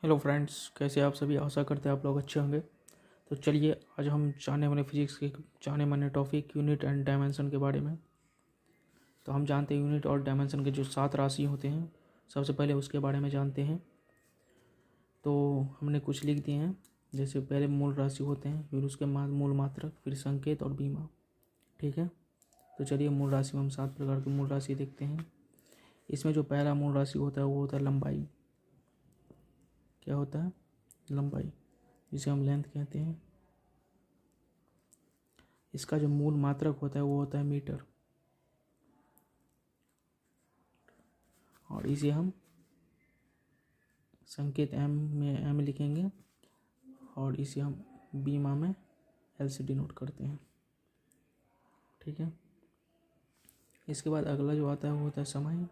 Hello friends, कैसे आप सभी। आशा करते हैं आप लोग अच्छे होंगे। तो चलिए आज हम जाने वाले फिजिक्स के जाने माने टॉपिक यूनिट एंड डायमेंशन के बारे में। तो हम जानते हैं यूनिट और डायमेंशन के जो 7 राशि होते हैं, सबसे पहले उसके बारे में जानते हैं। तो हमने कुछ लिख दिए हैं, जैसे पहले मूल राशि होते हैं, फिर उसके बाद मूल मात्रक, फिर संकेत और बीमा। ठीक है, तो चलिए मूल राशि में हम 7 प्रकार की मूल राशि देखते हैं। इसमें जो पहला मूल राशि होता है वो होता है लंबाई। क्या होता है? लंबाई, जिसे हम लेंथ कहते हैं। इसका जो मूल मात्रक होता है वो होता है मीटर, और इसे हम संकेत एम में एम लिखेंगे, और इसे हम बीमा में एल से डिनोट करते हैं। ठीक है, इसके बाद अगला जो आता है वो होता है समय।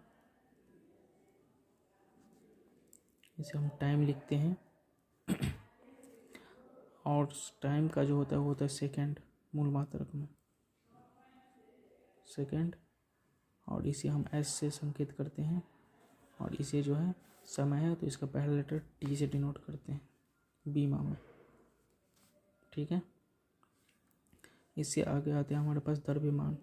इसे हम टाइम लिखते हैं, और टाइम का जो होता है वो होता है सेकेंड, मूल मात्रक में सेकेंड, और इसे हम एस से संकेत करते हैं। और इसे जो है समय है तो इसका पहला लेटर टी से डिनोट करते हैं बीमा में। ठीक है, इससे आगे आते हैं हमारे पास द्रव्यमान,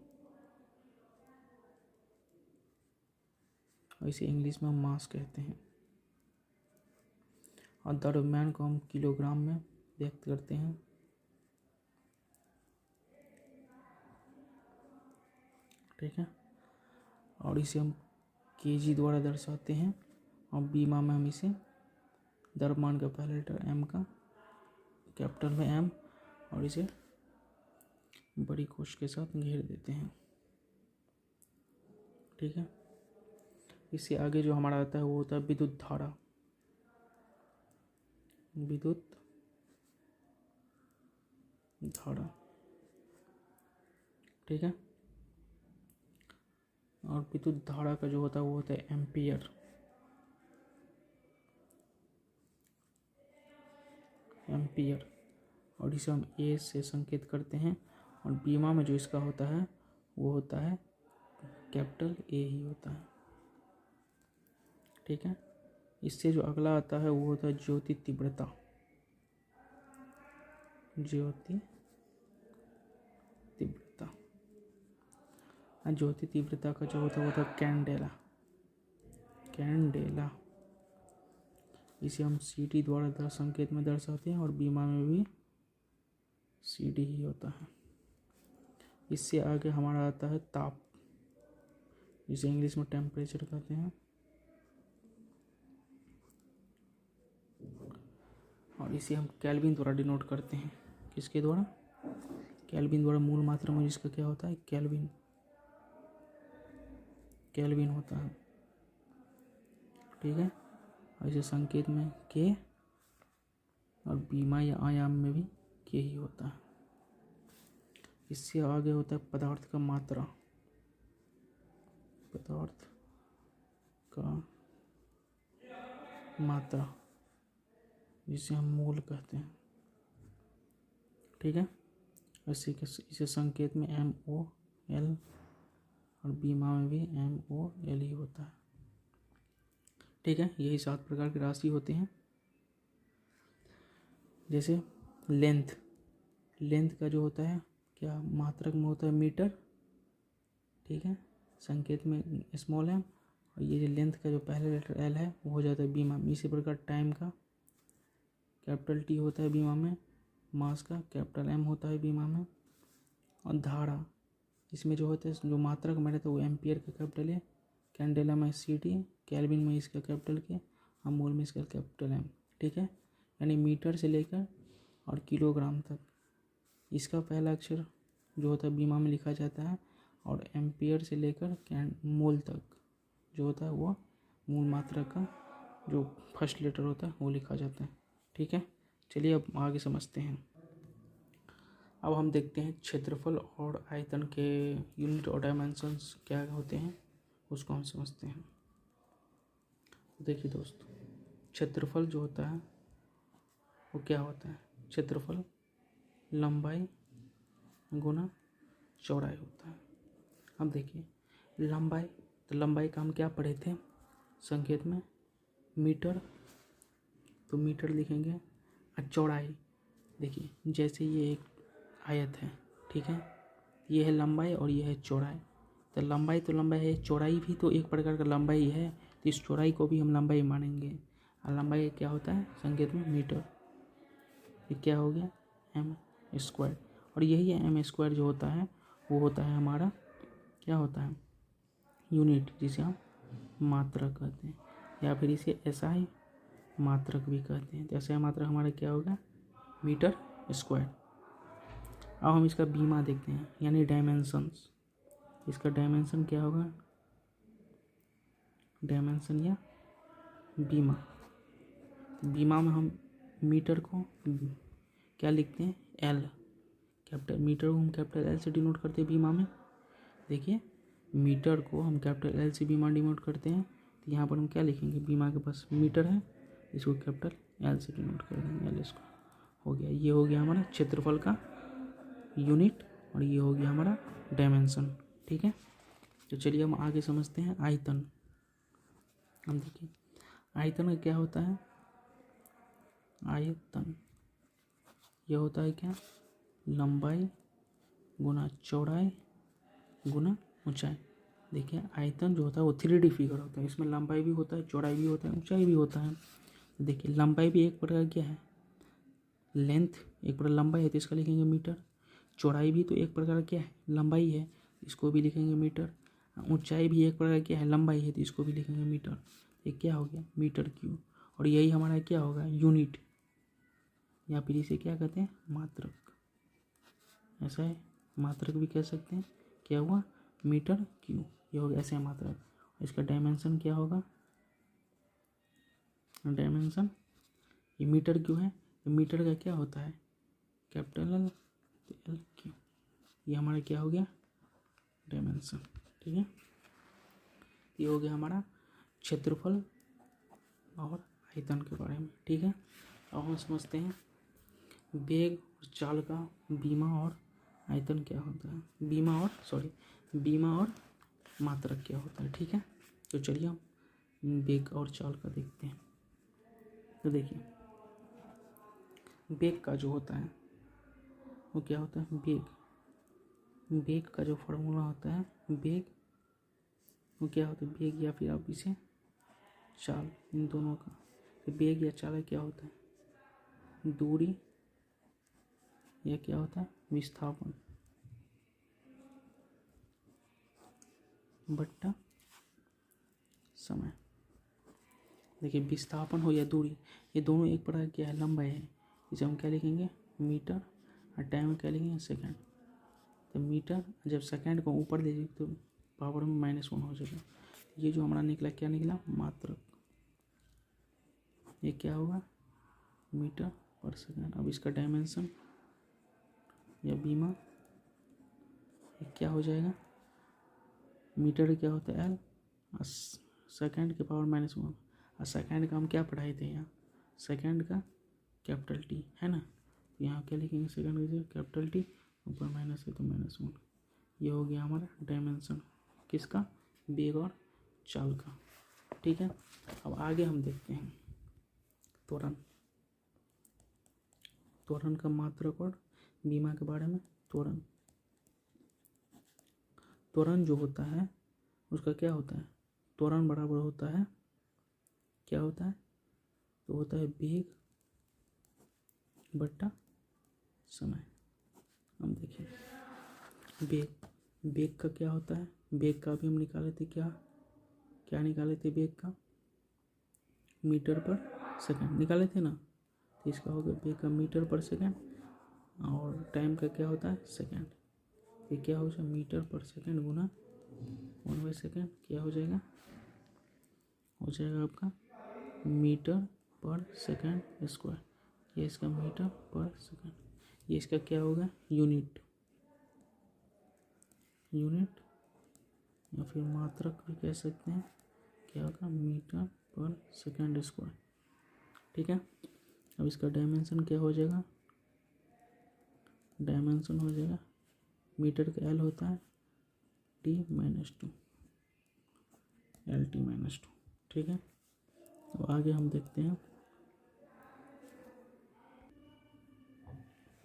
और इसे इंग्लिश में हम मास कहते हैं। और द्रव्यमान को हम किलोग्राम में व्यक्त करते हैं। ठीक है, और इसे हम केजी द्वारा दर्शाते हैं, और बीमा में हम इसे द्रव्यमान का पहला लेटर एम का कैपिटल में एम, और इसे बड़ी कोश के साथ घेर देते हैं। ठीक है, इससे आगे जो हमारा आता है वो होता है विद्युत धारा। विद्युत धारा, ठीक है, और विद्युत धारा का जो होता है वो होता है एम्पियर। एम्पियर, और इसे हम ए से संकेत करते हैं, और बीमा में जो इसका होता है वो होता है कैपिटल ए ही होता है। ठीक है, इससे जो अगला आता है वो होता है ज्योति तीव्रता। ज्योति तीव्रता, ज्योति तीव्रता का जो होता है वो होता है कैंडेला। कैंडेला, इसे हम सी डी द्वारा संकेत में दर्शाते हैं, और बीमा में भी सी डी ही होता है। इससे आगे हमारा आता है ताप, जिसे इंग्लिश में टेम्परेचर कहते हैं, और इसे हम केल्विन द्वारा डिनोट करते हैं। किसके द्वारा? केल्विन द्वारा। मूल मात्रा में जिसका क्या होता है? केल्विन। केल्विन होता है। ठीक है, और इसे संकेत में के, और बीमा या आयाम में भी के ही होता है। इससे आगे होता है पदार्थ का मात्रा। पदार्थ का मात्रा, जिसे हम मोल कहते हैं। ठीक है, इसे संकेत में एम ओ एल, और बीमा में भी एम ओ एल ही होता है। ठीक है, यही 7 प्रकार की राशि होते हैं। जैसे लेंथ, लेंथ का जो होता है क्या मात्रक में होता है मीटर। ठीक है, संकेत में स्मॉल एम, और ये जो लेंथ का जो पहला लेटर एल है वो हो जाता है बीमा में। इसी प्रकार टाइम का कैपिटल टी होता है बीमा में, मास का कैपिटल एम होता है बीमा में, और धारा, इसमें जो होता है जो मात्रक में रहता है वो एम्पियर का कैपिटल है, कैंडेला में सी टी, केल्विन में इसका कैपिटल के, और मोल में इसका कैपिटल एम। ठीक है, यानी मीटर से लेकर और किलोग्राम तक इसका पहला अक्षर जो होता है बीमा में लिखा जाता है, और एम्पियर से लेकर मोल तक जो होता है वो मूल मात्रा का जो फर्स्ट लेटर होता है वो लिखा जाता है। ठीक है, चलिए अब आगे समझते हैं। अब हम देखते हैं क्षेत्रफल और आयतन के यूनिट और डायमेंशंस क्या होते हैं, उसको हम समझते हैं। देखिए दोस्तों, क्षेत्रफल जो होता है वो क्या होता है? क्षेत्रफल लंबाई गुना चौड़ाई होता है। अब देखिए लंबाई, तो लंबाई का हम क्या पढ़े थे संकेत में? मीटर तो मीटर लिखेंगे। और चौड़ाई देखिए, जैसे ये एक आयत है, ठीक है, ये है लंबाई और ये है चौड़ाई। तो लंबाई है, चौड़ाई भी तो एक प्रकार का लंबाई है, तो इस चौड़ाई को भी हम लंबाई मानेंगे। और लंबाई क्या होता है संकेत में मीटर। ये क्या हो गया एम स्क्वायर। और यही एम स्क्वायर जो होता है वो होता है हमारा क्या होता है यूनिट, जिसे हम मात्रक कहते हैं, या फिर इसे एसआई मात्रक भी कहते हैं। तो एसआई मात्रक हमारा क्या होगा मीटर स्क्वायर। अब हम इसका बीमा देखते हैं, यानी डायमेंशंस। इसका डायमेंशन क्या होगा, डायमेंशन या बीमा। बीमा में हम मीटर को क्या लिखते हैं एल, कैपिटल मीटर को हम कैपिटल एल से डिनोट करते हैं बीमा में। देखिए मीटर को हम कैपिटल एल से बीमा डिनोट करते हैं, तो यहाँ पर हम क्या लिखेंगे, बीमा के पास मीटर है, इसको कैपिटल एल से डिनोट कर देंगे, एल इसको हो गया। ये हो गया हमारा क्षेत्रफल का यूनिट और ये हो गया हमारा डायमेंशन। ठीक है, तो चलिए हम आगे समझते हैं आयतन। हम देखिए आयतन का क्या होता है, आयतन यह होता है क्या, लंबाई गुना चौड़ाई गुना ऊंचाई। देखिए आयतन जो होता है वो 3D फिगर होता है, इसमें लंबाई भी होता है, चौड़ाई भी होता है, ऊंचाई भी होता है। देखिए लंबाई भी एक प्रकार क्या है, लेंथ एक प्रकार लंबाई है तो इसका लिखेंगे मीटर। चौड़ाई भी तो एक प्रकार क्या है, लंबाई है, इसको भी लिखेंगे मीटर। ऊंचाई भी एक प्रकार क्या है, लंबाई है, तो इसको भी लिखेंगे मीटर। ये क्या हो गया मीटर क्यूब। और यही हमारा क्या होगा यूनिट, या फिर इसे क्या कहते हैं मात्रक। ऐसा है, मात्रक भी कह सकते हैं। क्या हुआ मीटर क्यूब, ये हो गया ऐसे मात्रक। इसका डायमेंशन क्या होगा, डायमेंशन ये मीटर क्यों है, मीटर का क्या होता है कैपिटल एल क्यू। ये हमारा क्या हो गया डायमेंशन। ठीक है, ये हो गया हमारा क्षेत्रफल और आयतन के बारे में। ठीक है, अब हम समझते हैं वेग और चाल का बीमा और आयतन क्या होता है, बीमा और मात्रक क्या होता है। ठीक है, तो चलिए हम वेग और चाल का देखते हैं। तो देखिए वेग का जो होता है वो क्या होता है, वेग का जो फॉर्मूला होता है, वेग वो क्या होता है, वेग या फिर आप इसे चाल, इन दोनों का। तो वेग या चाल क्या होता है, दूरी या क्या होता है विस्थापन बट्टा समय। देखिए विस्थापन हो या दूरी, ये दोनों एक प्रकार क्या है लंबाई है, इसे हम क्या लिखेंगे मीटर। और टाइम क्या लिखेंगे सेकंड। तो मीटर जब सेकंड को ऊपर ले तो पावर में -1 हो जाएगा। ये जो हमारा निकला क्या निकला मात्रक, ये क्या होगा मीटर पर सेकंड। अब इसका डायमेंशन या बीमा ये क्या हो जाएगा, मीटर क्या होता है एल, सेकंड के पावर -1। और सेकंड का हम क्या पढ़ाए थे यहाँ, सेकंड का कैपिटल टी है ना, तो यहाँ क्या लिखेंगे सेकंड का कैपिटल टी, ऊपर माइनस है तो -1। ये हो गया हमारा डायमेंशन किसका, वेग और चाल का। ठीक है, अब आगे हम देखते हैं त्वरण। त्वरण का मात्रक और बीमा के बारे में। त्वरण जो होता है उसका क्या होता है, त्वरण बराबर होता है क्या होता है, तो होता है वेग बट्टा समय। हम देखिए वेग का क्या होता है, वेग का भी हम निकाले थे क्या निकाले थे, वेग का मीटर पर सेकंड निकाले थे ना, तो इसका हो गया वेग का मीटर पर सेकंड। और टाइम का क्या होता है सेकंड, ये क्या हो जाएगा मीटर पर सेकंड गुना 1/सेकंड, क्या हो जाएगा आपका मीटर पर सेकंड स्क्वायर। ये इसका मीटर पर सेकंड, ये इसका क्या होगा यूनिट या फिर मात्रक भी कह सकते हैं, क्या होगा मीटर पर सेकंड स्क्वायर। ठीक है, अब इसका डायमेंशन क्या हो जाएगा, डायमेंशन हो जाएगा मीटर का एल होता है T-2 LT-2। ठीक है, अब आगे हम देखते हैं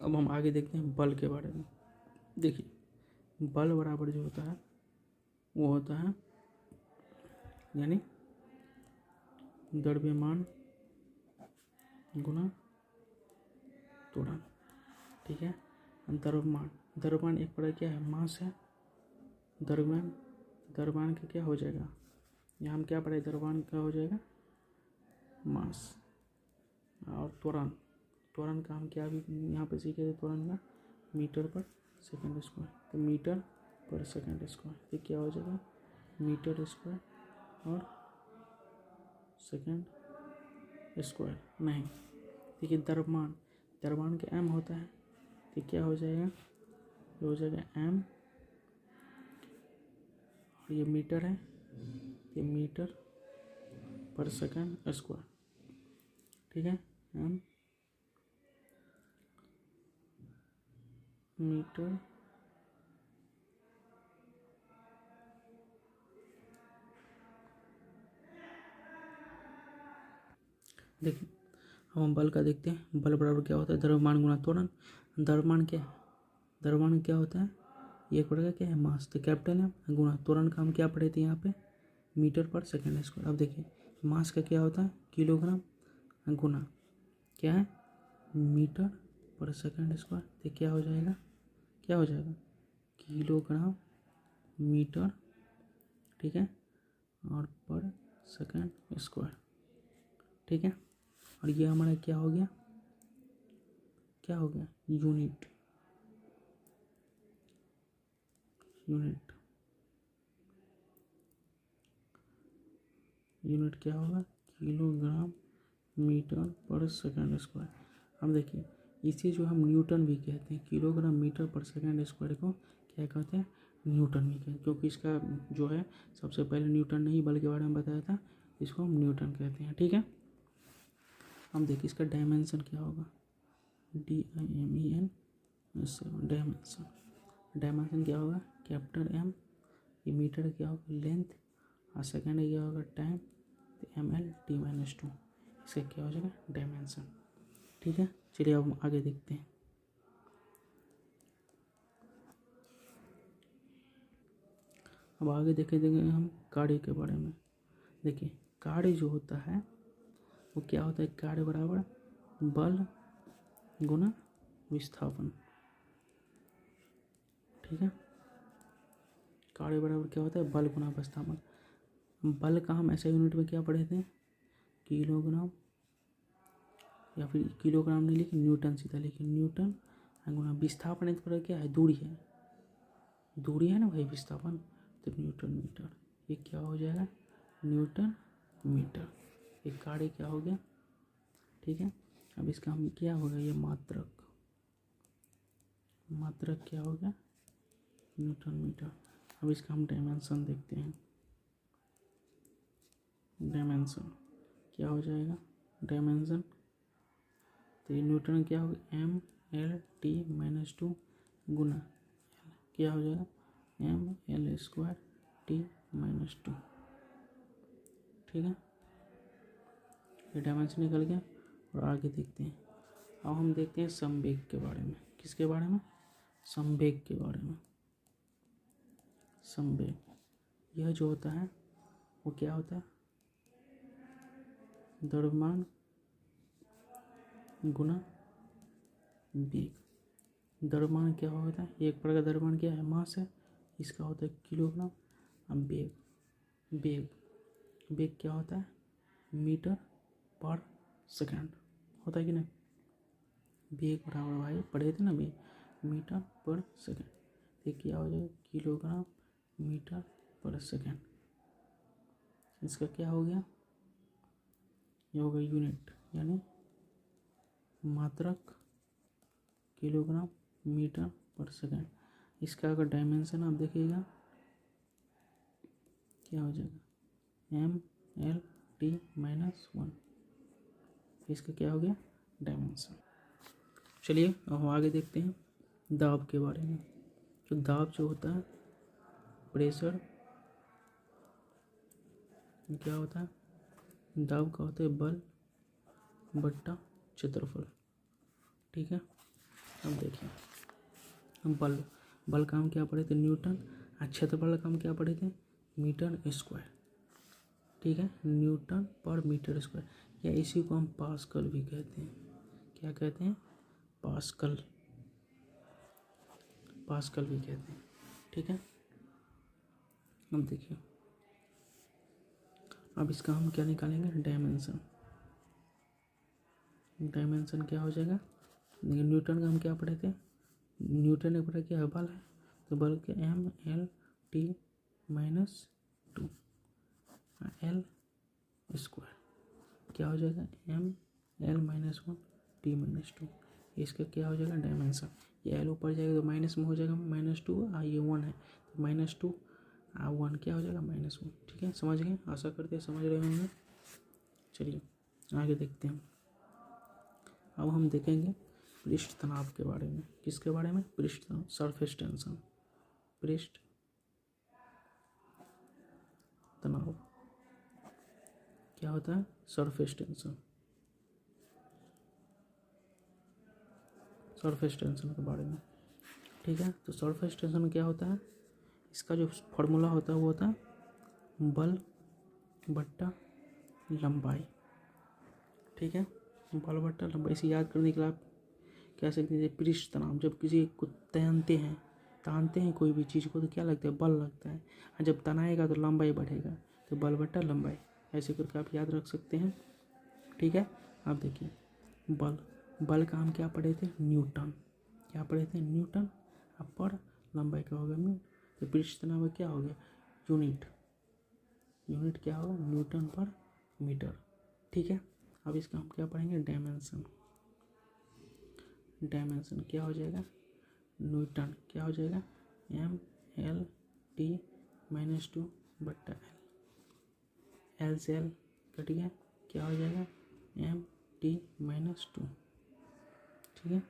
अब हम आगे देखते हैं बल के बारे में। देखिए बल बराबर जो होता है वो होता है यानी द्रव्यमान गुना त्वरण, ठीक है। द्रव्यमान एक प्रकार क्या है, मास है। द्रव्यमान का क्या हो जाएगा, यहाँ हम क्या पढ़े, द्रव्यमान क्या हो जाएगा, मास। और त्वरण का हम क्या भी यहाँ पे सीखे थे, त्वरण का मीटर पर सेकंड स्क्वायर, तो मीटर पर सेकंड स्क्वायर, ये क्या हो जाएगा, मीटर स्क्वायर और सेकंड स्क्वायर। नहीं, देखिए द्रव्यमान का एम होता है, तो क्या हो जाएगा, ये हो जाएगा एम, और ये मीटर है, ये मीटर पर सेकंड स्क्वायर, ठीक है। एम मीटर देखिए अब हम बल का देखते हैं। बल बराबर क्या होता है, द्रव्यमान गुना त्वरण। द्रव्यमान क्या होता है, ये एक प्रकार क्या है, मास, तो कैपिटल है, गुना त्वरण का हम क्या पढ़े थे यहाँ पे, मीटर पर सेकंड स्क्वायर। अब देखिए मास का क्या होता है, किलोग्राम, गुना क्या है, मीटर पर सेकंड स्क्वायर, तो क्या हो जाएगा, किलोग्राम मीटर, ठीक है, और पर सेकंड स्क्वायर, ठीक है। और ये हमारा क्या हो गया, यूनिट क्या होगा, किलोग्राम मीटर पर सेकंड स्क्वायर। अब देखिए इसे जो हम न्यूटन भी कहते हैं, किलोग्राम मीटर पर सेकंड स्क्वायर को क्या कहते हैं, न्यूटन भी कहते हैं, क्योंकि इसका जो है सबसे पहले न्यूटन ने ही बल के बारे में बताया था, इसको हम न्यूटन कहते हैं, ठीक है। हम देखिए इसका डायमेंशन क्या होगा, DIMEN, डायमेंशन क्या होगा, कैपिटल एम, ये मीटर क्या होगा, लेंथ, और सेकंड क्या होगा, टाइम, तो ML/T-2, इसका क्या हो जाएगा, डायमेंशन, ठीक है। चलिए अब हम आगे देखते हैं। अब आगे देखेंगे हम कार्य के बारे में। देखिए कार्य जो होता है वो क्या होता है, कार्य बराबर बल गुना विस्थापन, ठीक है। कार्य बराबर क्या होता है, बल गुना विस्थापन। बल का हम ऐसे यूनिट में क्या पढ़े थे, किलोग्राम, या फिर किलोग्राम नहीं लिखे, न्यूटन सीधा लिखे, न्यूटन गुना विस्थापन, एक तरह क्या है, दूरी है ना भाई, विस्थापन, तो न्यूटन मीटर, ये क्या हो जाएगा, न्यूटन मीटर। एक कार्य क्या हो गया, ठीक है। अब इसका हम क्या होगा, ये मात्रक क्या हो गया, न्यूटन मीटर। अब इसका हम डायमेंशन देखते हैं। डायमेंशन क्या हो जाएगा, डायमेंशन, तो ये न्यूटन क्या होगा, ML/T-2 गुना क्या हो जाएगा, ML²T-2, ठीक है। ये डायमेंशन निकल गया। और आगे देखते हैं, अब हम देखते हैं संवेग के बारे में। किसके बारे में, संवेग के बारे में। संवेग यह जो होता है वो क्या होता है, द्रव्यमान गुना वेग। द्रव्यमान क्या होता है, एक प्रकार का द्रव्यमान क्या है, मास है, इसका होता है किलोग्राम। अब वेग क्या होता है, मीटर पर सेकंड होता है कि नहीं, वेग बराबर भाई पढ़े थे ना वेग, मीटर पर सेकंड, ये क्या हो जाएगा, किलोग्राम मीटर पर सेकंड। इसका क्या हो गया, ये हो गया यूनिट, यानी मात्रक, किलोग्राम मीटर पर सेकंड। इसका अगर डायमेंशन आप देखिएगा क्या हो जाएगा, ML/T-1, इसका क्या हो गया, डायमेंशन। चलिए अब हम आगे देखते हैं दाब के बारे में। तो दाब जो होता है, प्रेशर क्या होता है, दाब का होता है बल बट्टा क्षेत्रफल, ठीक है। अब देखिए बल बल का हम क्या पढ़े थे, न्यूटन। क्षेत्रफल का हम क्या पढ़े थे, मीटर स्क्वायर। ठीक है, न्यूटन पर मीटर स्क्वायर, या इसी को हम पास्कल भी कहते हैं। क्या कहते हैं, पास्कल, पास्कल भी कहते हैं। ठीक है, अब देखिए अब इसका हम क्या निकालेंगे, डायमेंशन। डायमेंशन क्या हो जाएगा, देखिए न्यूटन का हम क्या पढ़े थे, न्यूटन ने पढ़ा क्या है, बल है, तो बल के ML T-2 L स्क्वायर क्या हो जाएगा, ML-1 T-2। इसका क्या हो जाएगा, डायमेंशन। ये L ऊपर जाएगा तो माइनस में हो जाएगा -2, ये 1 है तो -2 1 क्या हो जाएगा, -1। ठीक है, समझ गए, आशा करते हैं समझ रहे होंगे। चलिए आगे देखते हैं। अब हम देखेंगे पृष्ठ तनाव के बारे में। किसके बारे में, पृष्ठ तनाव, सरफेस टेंशन। पृष्ठ तनाव क्या होता है, सरफेस टेंशन। सरफेस टेंशन के बारे में। ठीक है, तो सरफेस टेंशन क्या होता है, इसका जो फॉर्मूला होता है वो होता है बल बट्टा लंबाई। ठीक है, बल बट्टा लंबाई। इसे याद करने के लिए आप कह सकते हैं पृष्ठ तनाव। जब किसी को तानते हैं कोई भी चीज़ को तो क्या लगता है, बल लगता है, और जब तनाएगा तो लंबाई बढ़ेगा, तो बल बट्टा लंबाई, ऐसे करके आप याद रख सकते हैं। ठीक है, आप देखिए बल का हम क्या पढ़े थे, न्यूटन। क्या पढ़े थे, न्यूटन। अब पर लंबाई का हो गया मीटर, तो पृष्ठ तनाव में क्या हो गया, यूनिट। यूनिट क्या होगा, न्यूटन पर मीटर। ठीक है, अब इसका हम क्या पढ़ेंगे, डायमेंशन। डायमेंशन क्या हो जाएगा, न्यूटन क्या हो जाएगा, ML-T-2 बट्टा L। L से L कट गया, क्या हो जाएगा, MT-2। ठीक है,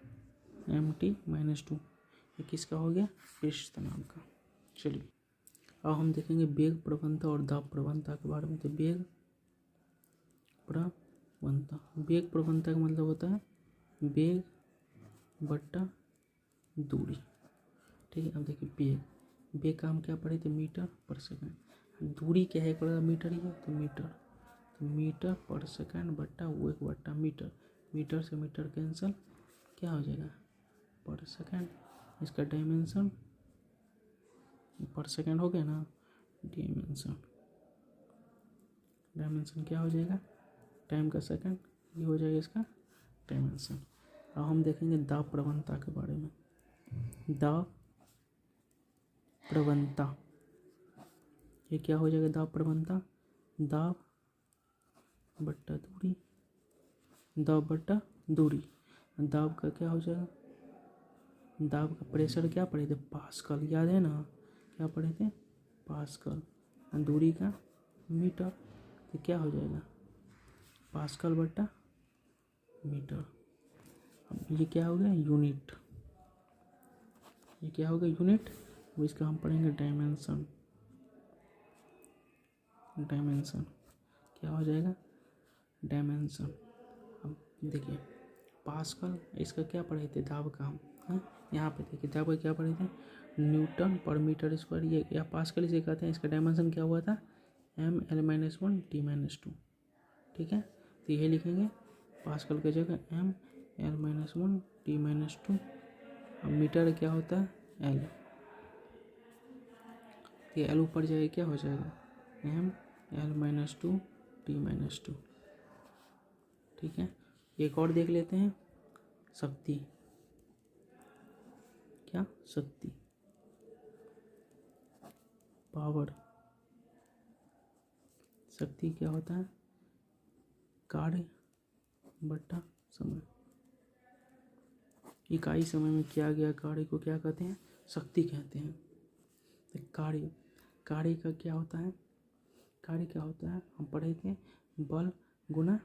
MT-2 ये किसका हो गया, पृष्ठ तनाव का। चलिए अब हम देखेंगे वेग प्रवणता और दाब प्रवणता के बारे में। तो वेग प्रवणता, वेग प्रवणता का मतलब होता है वेग बट्टा दूरी। ठीक है, अब देखिए वेग का हम क्या पढ़े थे, मीटर पर सेकंड। दूरी क्या है, पड़ा मीटर ही है तो मीटर, तो मीटर पर सेकंड बट्टा वो 1 बट्टा मीटर। मीटर से मीटर कैंसिल, क्या हो जाएगा, पर सेकंड। इसका डायमेंशन पर सेकंड हो गया ना, डायमेंशन। डायमेंशन क्या हो जाएगा, टाइम का सेकंड, ये हो जाएगा इसका डायमेंशन। अब हम देखेंगे दाब प्रवणता के बारे में। दाब प्रवणता ये क्या हो जाएगा, दाब प्रवणता, दाब बट्टा दूरी, दाब बट्टा दूरी। दाब का क्या हो जाएगा, दाब का प्रेशर क्या पढ़े थे, पास्कल, याद है ना, क्या पढ़े थे, पास्कल। दूरी का मीटर, तो क्या हो जाएगा, पास्कल बट्टा मीटर। अब ये क्या हो गया, यूनिट। ये क्या हो गया, यूनिट। अब इसका हम पढ़ेंगे डायमेंशन। डायमेंशन क्या हो जाएगा, डायमेंशन। अब देखिए पास्कल, इसका क्या पढ़े थे, दाब का हम, यहाँ पे देखिए दाब का क्या पढ़े थे, न्यूटन पर मीटर स्क्वायर, ये या पास्कल इसे कहते हैं। इसका डायमेंशन क्या हुआ था, ML-1 T-2। ठीक है, तो ये लिखेंगे पास्कल की जगह ML-1 T-2। अब मीटर क्या होता है, L। ये L ऊपर जाएगा, क्या हो जाएगा, ML-2 T-2। ठीक है, एक और देख लेते हैं, शक्ति। क्या, शक्ति, पावर। शक्ति क्या होता है, कार्य बट्टा समय। इकाई समय में किया गया कार्य को क्या कहते हैं, शक्ति कहते हैं। तो कार्य का क्या होता है, कार्य क्या होता है, हम पढ़े थे बल गुना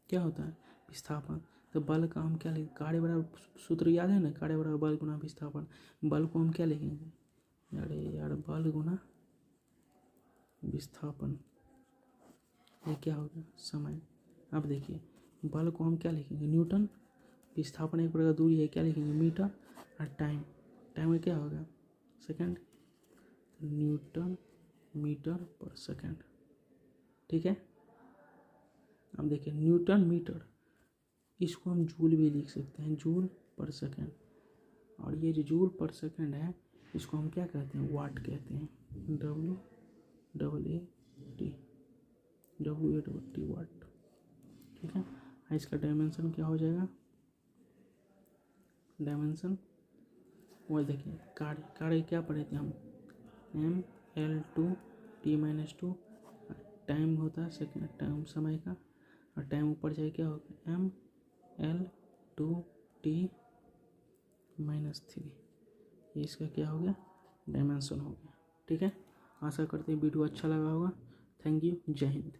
क्या होता है, विस्थापन। तो बल का हम क्या लिखेंगे, कार्य बराबर, सूत्र याद है ना, कार्य बराबर बल गुना विस्थापन। बल को हम क्या लिखेंगे, अरे यार, बल गुना विस्थापन, ये क्या होगा, समय। अब देखिए बल को हम क्या लिखेंगे, न्यूटन विस्थापन एक प्रकार का दूरी है, क्या लिखेंगे मीटर, और टाइम, टाइम में क्या होगा सेकंड, न्यूटन मीटर पर सेकंड। ठीक है, अब देखिए न्यूटन मीटर, इसको हम जूल भी लिख सकते हैं, जूल पर सेकंड, और ये जो जूल पर सेकंड है इसको हम क्या कहते हैं, वाट कहते हैं, WAT वाट। ठीक है, इसका डायमेंशन क्या हो जाएगा, डायमेंशन वो देखिए, कार्य क्या पढ़े थे हम, ML2T-2, टाइम होता है सेकेंड, टाइम समय का, और टाइम ऊपर जाए क्या होगा ML2T-3, ये इसका क्या हो गया, डायमेंशन हो गया। ठीक है, आशा करते हैं वीडियो अच्छा लगा होगा। थैंक यू, जय हिंद।